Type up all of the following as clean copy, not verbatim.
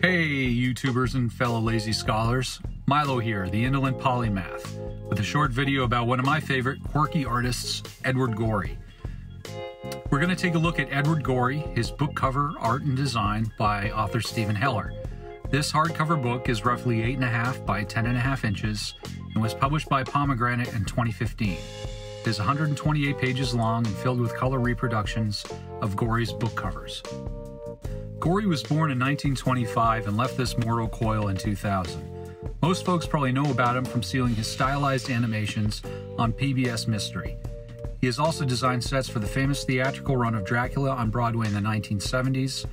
Hey, YouTubers and fellow lazy scholars. Milo here, the indolent polymath, with a short video about one of my favorite quirky artists, Edward Gorey. We're going to take a look at Edward Gorey, his book cover, art, and design by author Stephen Heller. This hardcover book is roughly 8.5 by 10.5 inches and was published by Pomegranate in 2015. It is 128 pages long and filled with color reproductions of Gorey's book covers. Gorey was born in 1925 and left this mortal coil in 2000. Most folks probably know about him from seeing his stylized animations on PBS Mystery. He has also designed sets for the famous theatrical run of Dracula on Broadway in the 1970s,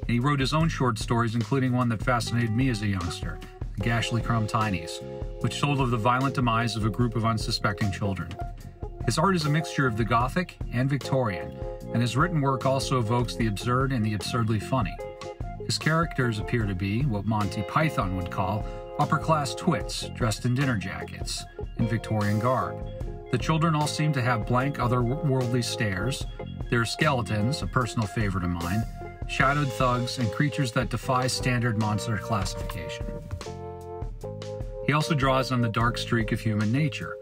and he wrote his own short stories, including one that fascinated me as a youngster, The Gashly Crumb Tinies, which told of the violent demise of a group of unsuspecting children. His art is a mixture of the Gothic and Victorian, and his written work also evokes the absurd and the absurdly funny. His characters appear to be what Monty Python would call upper-class twits dressed in dinner jackets in Victorian garb. The children all seem to have blank, otherworldly stares. They're skeletons, a personal favorite of mine, shadowed thugs, and creatures that defy standard monster classification. He also draws on the dark streak of human nature.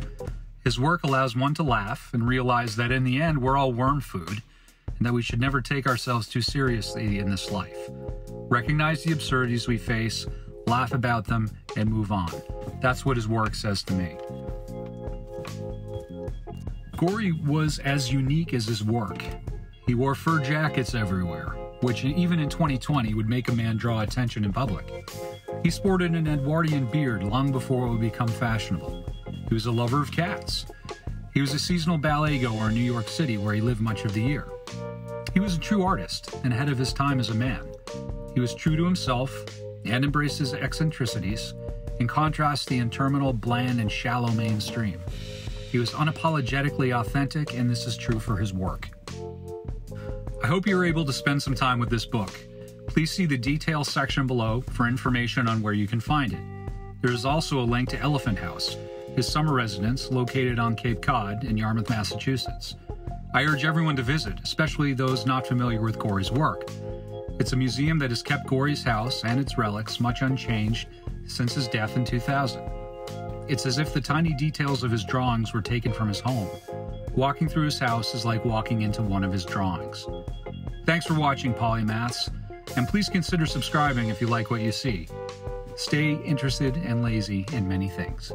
His work allows one to laugh and realize that in the end we're all worm food, and that we should never take ourselves too seriously in this life. Recognize the absurdities we face, laugh about them, and move on. That's what his work says to me. Gorey was as unique as his work. He wore fur jackets everywhere, which even in 2020 would make a man draw attention in public. He sported an Edwardian beard long before it would become fashionable. He was a lover of cats. He was a seasonal ballet goer in New York City, where he lived much of the year. He was a true artist and ahead of his time as a man. He was true to himself and embraced his eccentricities, in contrast to the interminable, bland, and shallow mainstream. He was unapologetically authentic, and this is true for his work. I hope you're able to spend some time with this book. Please see the details section below for information on where you can find it. There is also a link to Elephant House, his summer residence located on Cape Cod in Yarmouth, Massachusetts. I urge everyone to visit, especially those not familiar with Gorey's work. It's a museum that has kept Gorey's house and its relics much unchanged since his death in 2000. It's as if the tiny details of his drawings were taken from his home. Walking through his house is like walking into one of his drawings. Thanks for watching, polymaths, and please consider subscribing if you like what you see. Stay interested and lazy in many things.